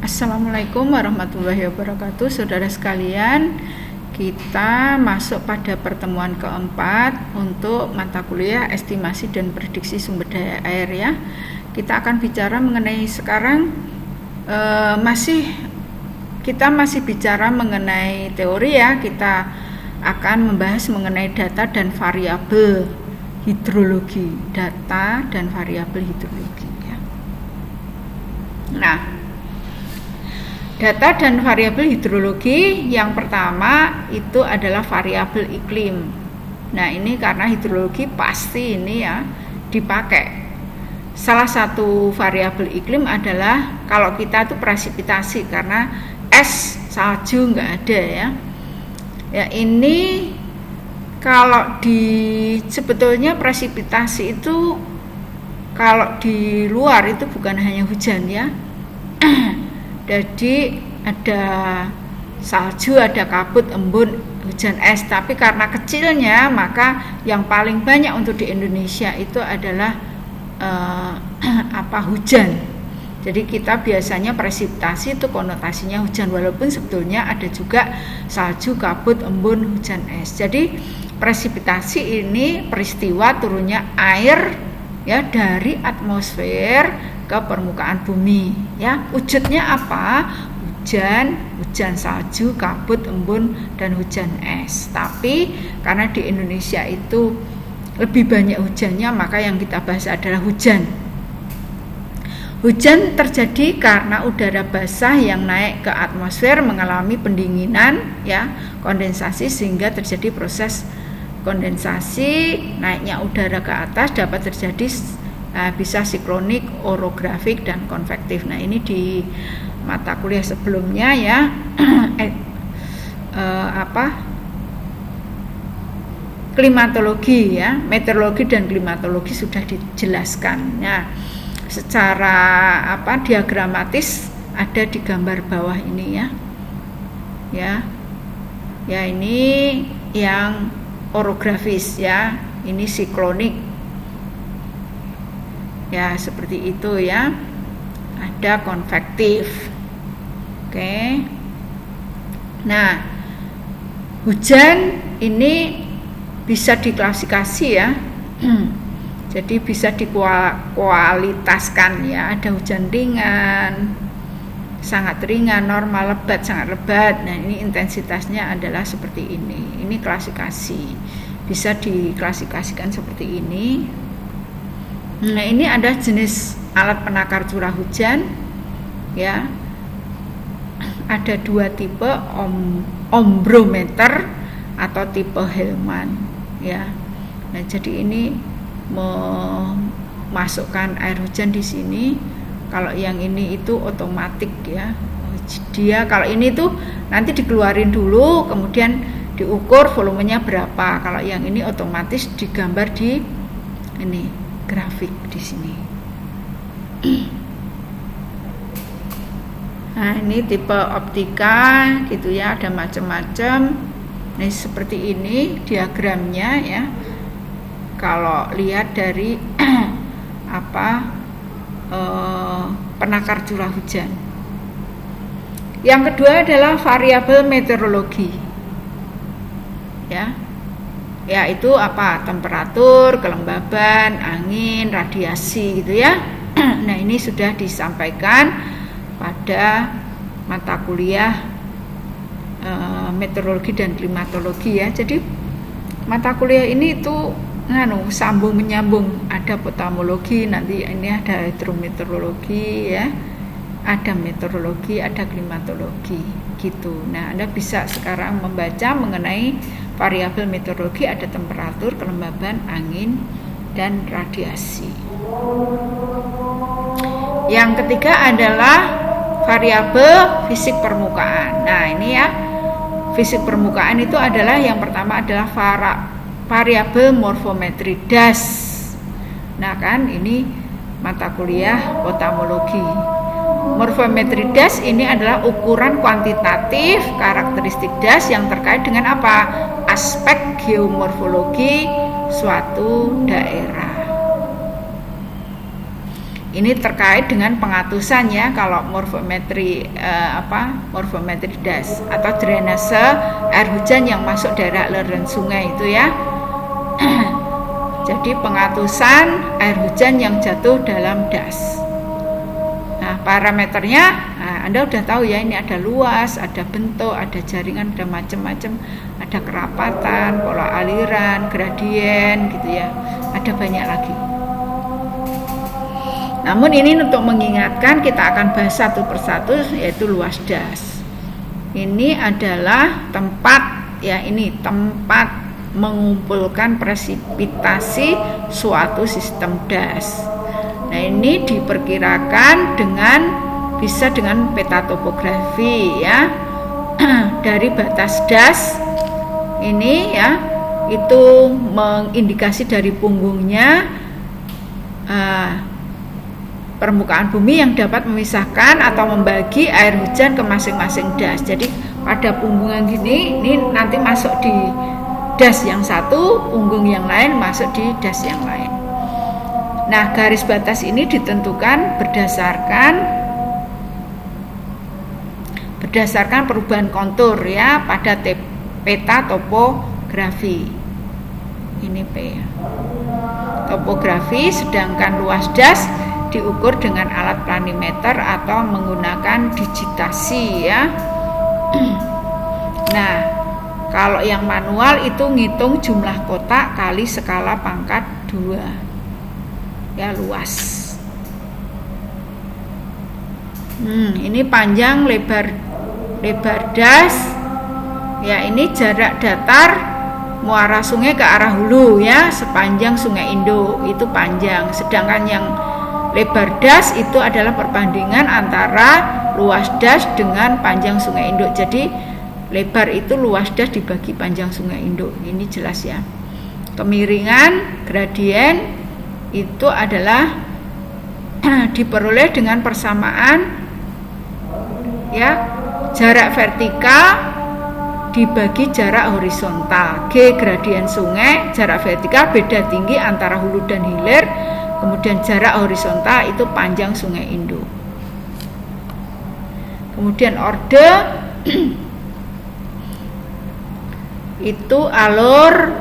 Assalamualaikum warahmatullahi wabarakatuh. Saudara sekalian, kita masuk pada pertemuan keempat untuk mata kuliah estimasi dan prediksi sumber daya air ya. Kita akan bicara mengenai sekarang kita masih bicara mengenai teori ya. Kita akan membahas mengenai data dan variabel hidrologi, data dan variabel hidrologi ya. Nah, data dan variabel hidrologi yang pertama itu adalah variabel iklim. Nah, ini karena hidrologi pasti ini ya dipakai. Salah satu variabel iklim adalah kalau kita itu presipitasi, karena es, salju nggak ada ya. Ya, ini kalau sebetulnya presipitasi itu kalau di luar itu bukan hanya hujan ya. Jadi ada salju, ada kabut, embun, hujan es. Tapi karena kecilnya, maka yang paling banyak untuk di Indonesia itu adalah hujan. Jadi kita biasanya presipitasi itu konotasinya hujan, walaupun sebetulnya ada juga salju, kabut, embun, hujan es. Jadi presipitasi ini peristiwa turunnya air ya dari atmosfer ke permukaan bumi ya. Wujudnya apa? Hujan salju, kabut, embun, dan hujan es. Tapi karena di Indonesia itu lebih banyak hujannya, maka yang kita bahas adalah hujan. Hujan terjadi karena udara basah yang naik ke atmosfer mengalami pendinginan ya, kondensasi, sehingga terjadi proses kondensasi. Naiknya udara ke atas dapat terjadi bisa siklonik, orografik, dan konvektif. Nah, ini di mata kuliah sebelumnya ya klimatologi ya, meteorologi dan klimatologi sudah dijelaskan. Nah, secara diagramatis ada di gambar bawah ini ya. Ya, ini yang orografis ya, ini siklonik. Ya, seperti itu ya. Ada konvektif. Oke. Nah, hujan ini bisa diklasifikasi ya. Jadi bisa dikualitaskan ya. Ada hujan ringan, sangat ringan, normal, lebat, sangat lebat. Nah, ini intensitasnya adalah seperti ini. Ini klasifikasi. Bisa diklasifikasikan seperti ini. Nah, ini ada jenis alat penakar curah hujan ya. Ada dua tipe, ombrometer atau tipe Hellman ya. Nah, jadi ini memasukkan air hujan di sini. Kalau yang ini itu otomatis ya. Dia kalau ini tuh nanti dikeluarin dulu, kemudian diukur volumenya berapa. Kalau yang ini otomatis digambar di ini grafik di sini. Nah, ini tipe optika gitu ya, ada macam-macam. Nah, seperti ini diagramnya ya. Kalau lihat dari penakar curah hujan. Yang kedua adalah variabel meteorologi. Ya. Yaitu temperatur, kelembaban, angin, radiasi gitu ya. Nah, ini sudah disampaikan pada mata kuliah meteorologi dan klimatologi ya. Jadi mata kuliah ini itu sambung menyambung, ada potamologi, nanti ini ada hidrometeorologi ya, ada meteorologi, ada klimatologi gitu. Nah, Anda bisa sekarang membaca mengenai variabel meteorologi, ada temperatur, kelembaban, angin, dan radiasi. Yang ketiga adalah variabel fisik permukaan. Nah, ini ya, fisik permukaan itu adalah yang pertama adalah variabel morfometri das. Nah, kan ini mata kuliah potamologi. Morfometri das ini adalah ukuran kuantitatif karakteristik das yang terkait dengan aspek geomorfologi suatu daerah. ini terkait dengan pengatusan ya, kalau morfometri morfometri das atau drainase air hujan yang masuk daerah aliran sungai itu ya. Jadi pengatusan air hujan yang jatuh dalam das. Nah, parameternya, Anda udah tahu ya, ini ada luas, ada bentuk, ada jaringan, ada macam-macam, ada kerapatan, pola aliran, gradien gitu ya. Ada banyak lagi. Namun ini untuk mengingatkan, kita akan bahas satu persatu, yaitu luas das. Ini adalah tempat ya, ini tempat mengumpulkan presipitasi suatu sistem das. Nah, ini diperkirakan bisa dengan peta topografi ya. Dari batas das ini ya, itu mengindikasi dari punggungnya permukaan bumi yang dapat memisahkan atau membagi air hujan ke masing-masing das. Jadi pada punggungan gini, ini nanti masuk di das yang satu, punggung yang lain masuk di das yang lain. Nah, garis batas ini ditentukan berdasarkan perubahan kontur ya pada peta topografi. Ini P ya. Topografi, sedangkan luas das diukur dengan alat planimeter atau menggunakan digitasi ya. Nah, kalau yang manual itu ngitung jumlah kotak kali skala pangkat 2 ya, luas. Ini panjang lebar das ya, ini jarak datar muara sungai ke arah hulu ya, sepanjang Sungai Indo itu panjang. Sedangkan yang lebar das itu adalah perbandingan antara luas das dengan panjang Sungai Indo. Jadi lebar itu luas das dibagi panjang Sungai Indo. Ini jelas ya. Kemiringan gradien itu adalah diperoleh dengan persamaan ya, jarak vertikal dibagi jarak horizontal. G gradien sungai, jarak vertikal beda tinggi antara hulu dan hilir. Kemudian jarak horizontal itu panjang Sungai Indo. Kemudian orde itu alur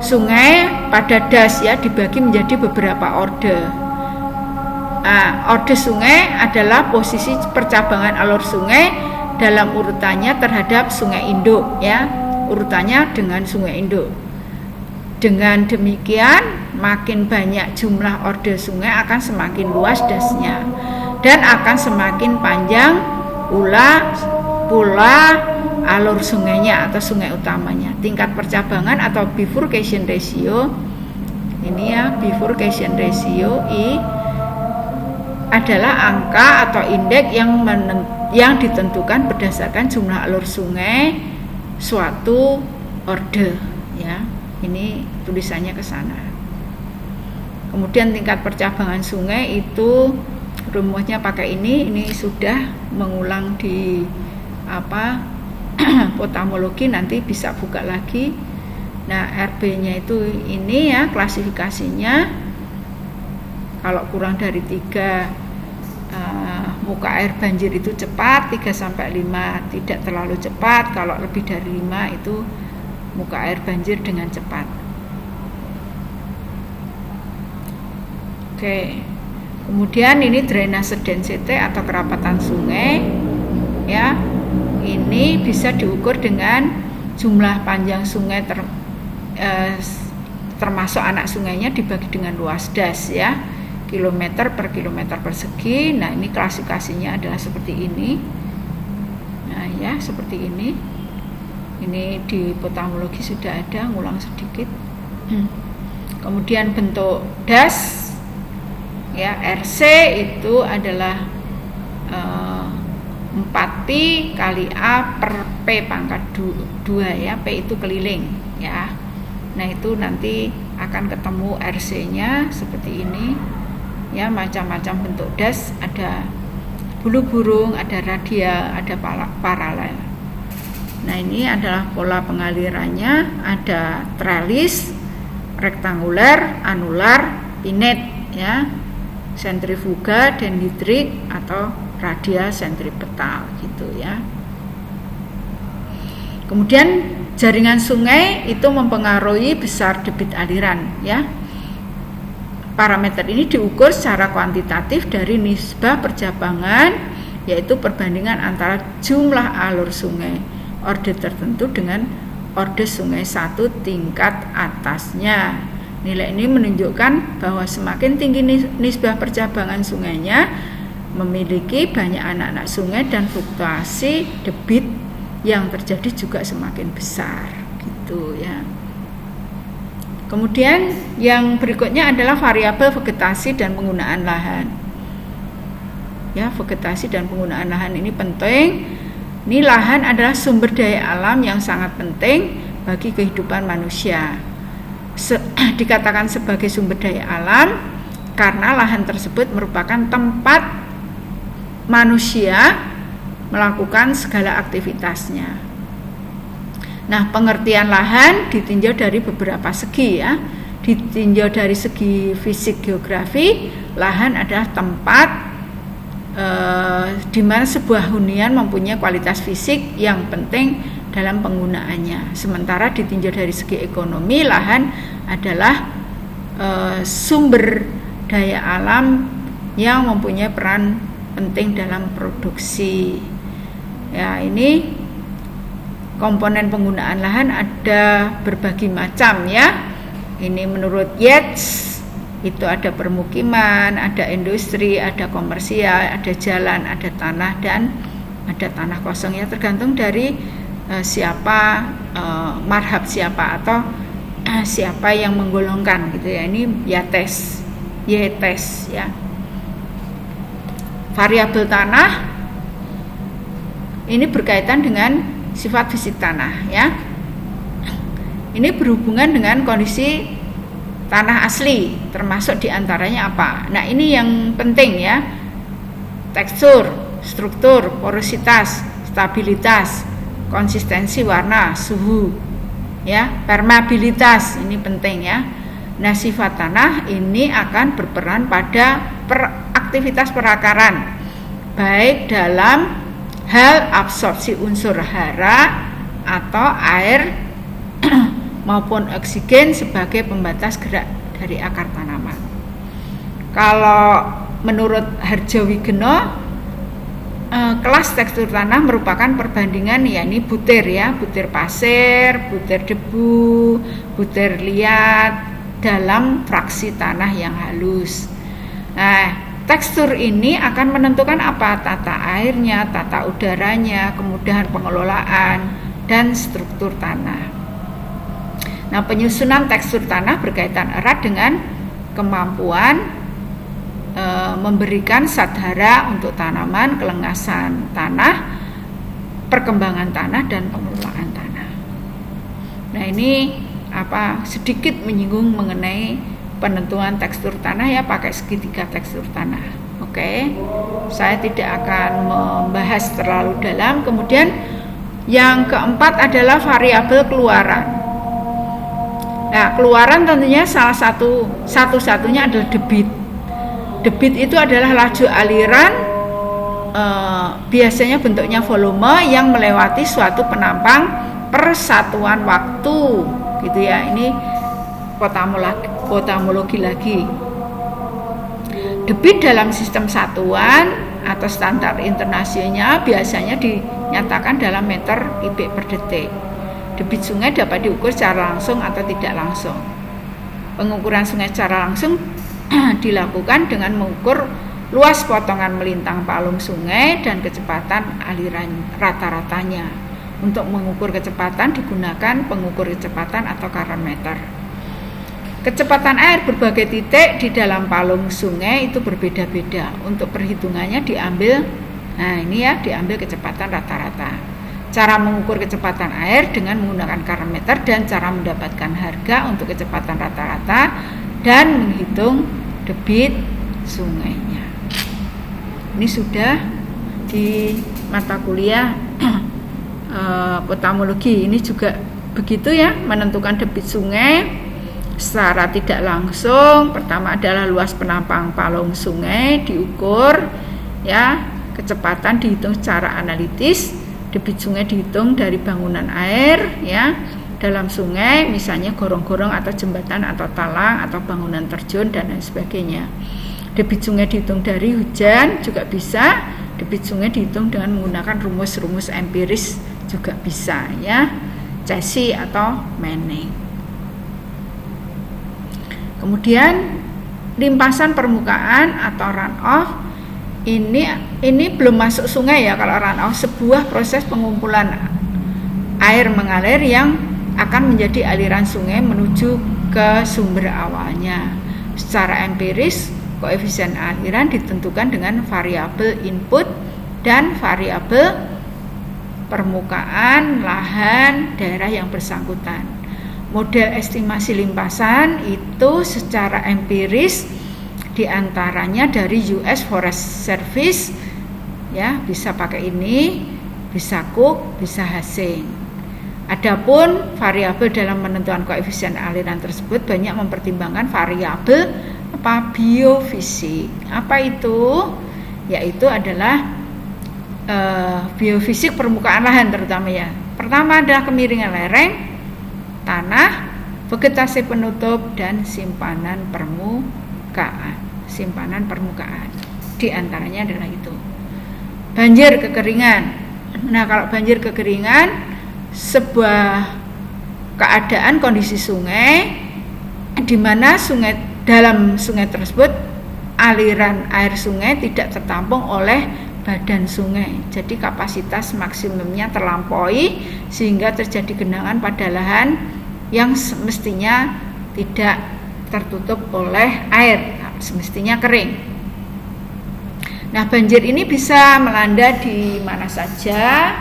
sungai pada das ya, dibagi menjadi beberapa orde. Nah, orde sungai adalah posisi percabangan alur sungai dalam urutannya terhadap Sungai Indo ya, urutannya dengan Sungai Indo. Dengan demikian, makin banyak jumlah orde sungai akan semakin luas dasnya dan akan semakin panjang pula alur sungainya atau sungai utamanya. Tingkat percabangan atau bifurcation ratio, ini ya, bifurcation ratio I adalah angka atau indeks yang ditentukan berdasarkan jumlah alur sungai suatu orde ya. Ini tulisannya ke sana. Kemudian tingkat percabangan sungai itu rumusnya pakai ini sudah mengulang di potamologi, nanti bisa buka lagi. Nah, RB-nya itu ini ya, klasifikasinya. Kalau kurang dari 3 muka air banjir itu cepat, 3-5 tidak terlalu cepat, kalau lebih dari 5 itu muka air banjir dengan cepat. Oke. Kemudian ini drainase density atau kerapatan sungai ya. Ini bisa diukur dengan jumlah panjang sungai termasuk anak sungainya dibagi dengan luas das ya, kilometer per kilometer persegi. Nah, ini klasifikasinya adalah seperti ini. Nah ya, seperti ini. Ini di potamologi sudah ada, ngulang sedikit. Kemudian bentuk das ya, RC itu adalah 4pi kali A per P pangkat 2 ya. P itu keliling ya. Nah, itu nanti akan ketemu RC-nya seperti ini ya, macam-macam bentuk das, ada bulu burung, ada radial, ada paralel. Nah, ini adalah pola pengalirannya, ada tralis, rektanguler, anular, pinet ya. sentrifuga, dendritrik atau radia sentripetal gitu ya. Kemudian jaringan sungai itu mempengaruhi besar debit aliran ya. Parameter ini diukur secara kuantitatif dari nisbah percabangan, yaitu perbandingan antara jumlah alur sungai orde tertentu dengan orde sungai satu tingkat atasnya. Nilai ini menunjukkan bahwa semakin tinggi nisbah percabangan sungainya, memiliki banyak anak-anak sungai dan fluktuasi debit yang terjadi juga semakin besar gitu ya. Kemudian yang berikutnya adalah variabel vegetasi dan penggunaan lahan. Ya, vegetasi dan penggunaan lahan ini penting. Ini lahan adalah sumber daya alam yang sangat penting bagi kehidupan manusia. Dikatakan sebagai sumber daya alam karena lahan tersebut merupakan tempat manusia melakukan segala aktivitasnya. Nah, pengertian lahan ditinjau dari beberapa segi ya. Ditinjau dari segi fisik geografi, lahan adalah tempat di mana sebuah hunian mempunyai kualitas fisik yang penting dalam penggunaannya. Sementara ditinjau dari segi ekonomi, lahan adalah sumber daya alam yang mempunyai peran penting dalam produksi. Ya, ini komponen penggunaan lahan ada berbagai macam ya. Ini menurut Yates itu ada permukiman, ada industri, ada komersial, ada jalan, ada tanah dan ada tanah kosong ya, tergantung dari siapa marhab siapa atau siapa yang menggolongkan gitu ya. Ini Yates ya. Variabel tanah ini berkaitan dengan sifat fisik tanah ya. Ini berhubungan dengan kondisi tanah asli, termasuk diantaranya apa? Nah, ini yang penting ya. Tekstur, struktur, porositas, stabilitas, konsistensi warna, suhu ya, permeabilitas ini penting ya. Nah, sifat tanah ini akan berperan pada aktivitas perakaran, baik dalam hal absorpsi unsur hara atau air maupun oksigen sebagai pembatas gerak dari akar tanaman. Kalau menurut Harjawigeno, kelas tekstur tanah merupakan perbandingan yakni butir ya, butir pasir, butir debu, butir liat dalam fraksi tanah yang halus. Nah, tekstur ini akan menentukan apa? Tata airnya, tata udaranya, kemudahan pengelolaan dan struktur tanah. Nah, penyusunan tekstur tanah berkaitan erat dengan kemampuan memberikan sadhara untuk tanaman, kelengasan tanah, perkembangan tanah dan pengelolaan tanah. Nah, ini sedikit menyinggung mengenai penentuan tekstur tanah ya, pakai segitiga tekstur tanah. Oke. Saya tidak akan membahas terlalu dalam. Kemudian yang keempat adalah variabel keluaran. Nah, keluaran tentunya satu-satunya adalah debit. Debit itu adalah laju aliran, biasanya bentuknya volume yang melewati suatu penampang persatuan waktu, gitu ya. Ini potamologi lagi. Debit dalam sistem satuan atau standar internasionalnya biasanya dinyatakan dalam meter kubik per detik. Debit sungai dapat diukur secara langsung atau tidak langsung. Pengukuran sungai secara langsung dilakukan dengan mengukur luas potongan melintang palung sungai dan kecepatan aliran rata-ratanya. Untuk mengukur kecepatan digunakan pengukur kecepatan atau karometer. Kecepatan air berbagai titik di dalam palung sungai itu berbeda-beda. Untuk perhitungannya diambil kecepatan rata-rata. Cara mengukur kecepatan air dengan menggunakan karometer dan cara mendapatkan harga untuk kecepatan rata-rata dan menghitung debit sungainya. Ini sudah di mata kuliah potamologi. Ini juga begitu ya, menentukan debit sungai secara tidak langsung. Pertama adalah luas penampang palung sungai diukur, ya, kecepatan dihitung secara analitis, debit sungai dihitung dari bangunan air, ya, dalam sungai, misalnya gorong-gorong atau jembatan atau talang atau bangunan terjun dan lain sebagainya. Debit sungai dihitung dari hujan juga bisa, debit sungai dihitung dengan menggunakan rumus-rumus empiris juga bisa, ya, Cesi atau Manning. Kemudian limpasan permukaan atau runoff ini belum masuk sungai ya. Kalau runoff sebuah proses pengumpulan air mengalir yang akan menjadi aliran sungai menuju ke sumber awalnya. Secara empiris, koefisien aliran ditentukan dengan variabel input dan variabel permukaan, lahan, daerah yang bersangkutan. Model estimasi limpasan itu secara empiris diantaranya dari US Forest Service, ya, bisa pakai ini, bisa Cook, bisa Hastings. Adapun variabel dalam menentukan koefisien aliran tersebut banyak mempertimbangkan variabel biofisik. Apa itu? Yaitu adalah biofisik permukaan lahan terutama, ya. Pertama adalah kemiringan lereng, tanah, vegetasi penutup, dan simpanan permukaan. Di antaranya adalah itu. Banjir kekeringan. Nah, kalau banjir kekeringan sebuah keadaan kondisi sungai di mana dalam sungai tersebut aliran air sungai tidak tertampung oleh badan sungai. Jadi kapasitas maksimumnya terlampaui sehingga terjadi genangan pada lahan yang semestinya tidak tertutup oleh air, semestinya kering. Nah, banjir ini bisa melanda di mana saja.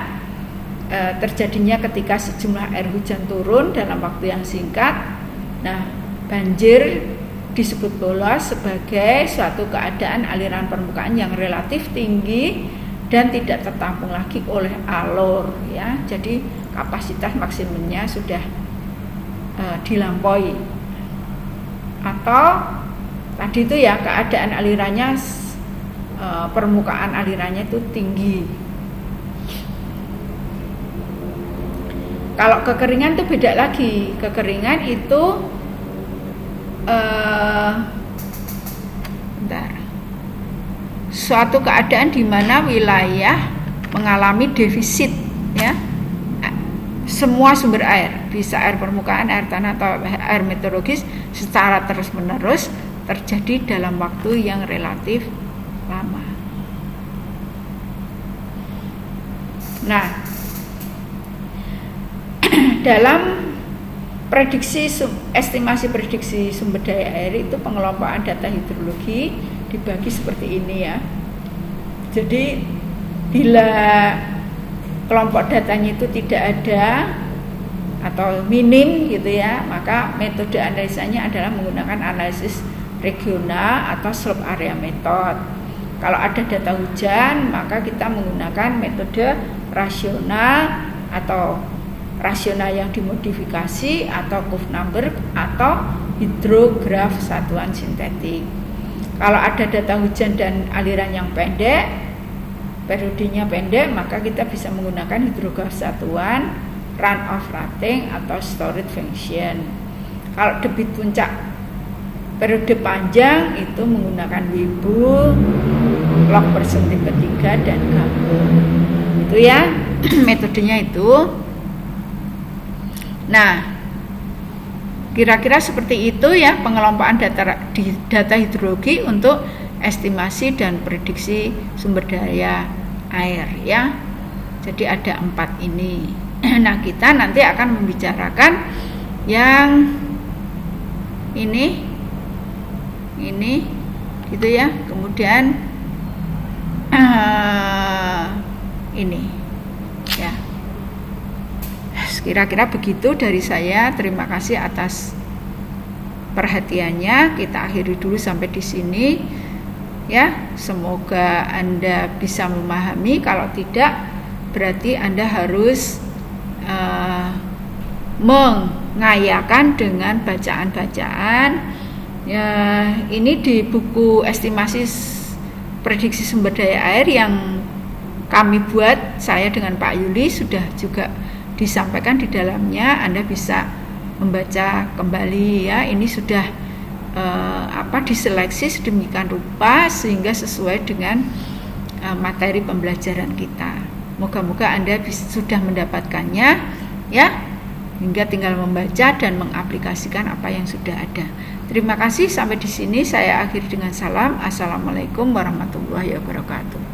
Terjadinya ketika sejumlah air hujan turun dalam waktu yang singkat. Nah, banjir disebut pula sebagai suatu keadaan aliran permukaan yang relatif tinggi dan tidak tertampung lagi oleh alur, ya. Jadi kapasitas maksimumnya sudah dilampaui. Atau tadi itu ya, keadaan alirannya permukaan alirannya itu tinggi. Kalau kekeringan itu beda lagi. Kekeringan itu suatu keadaan di mana wilayah mengalami defisit, ya, semua sumber air, bisa air permukaan, air tanah atau air meteorologis secara terus-menerus terjadi dalam waktu yang relatif lama. Nah, dalam estimasi prediksi sumber daya air itu pengelompokan data hidrologi dibagi seperti ini, ya. Jadi bila kelompok datanya itu tidak ada atau minim gitu, ya, maka metode analisanya adalah menggunakan analisis regional atau slope area method. Kalau ada data hujan, maka kita menggunakan metode rasional atau rasional yang dimodifikasi atau curve number atau hidrograf satuan sintetik. Kalau ada data hujan dan aliran yang pendek, periodenya pendek, maka kita bisa menggunakan hidrograf satuan, runoff rating atau storage function. Kalau debit puncak periode panjang itu menggunakan Weibull, log per sentimeter 3 dan Gauss. Itu ya metodenya itu. Nah, kira-kira seperti itu ya pengelompokan data hidrologi untuk estimasi dan prediksi sumber daya air, ya. Jadi ada 4 ini. Nah, kita nanti akan membicarakan yang ini gitu ya. Kemudian ini ya. Kira-kira begitu dari saya. Terima kasih atas perhatiannya. Kita akhiri dulu sampai di sini ya. Semoga Anda bisa memahami. Kalau tidak, berarti Anda harus ngayakan dengan bacaan-bacaan. Ya, ini di buku estimasi prediksi sumber daya air yang kami buat, saya dengan Pak Yuli, sudah juga disampaikan di dalamnya. Anda bisa membaca kembali ya. Ini sudah diseleksi sedemikian rupa sehingga sesuai dengan materi pembelajaran kita. Moga-moga Anda sudah mendapatkannya ya, hingga tinggal membaca dan mengaplikasikan apa yang sudah ada. Terima kasih, sampai di sini saya akhiri dengan salam. Assalamualaikum warahmatullahi wabarakatuh.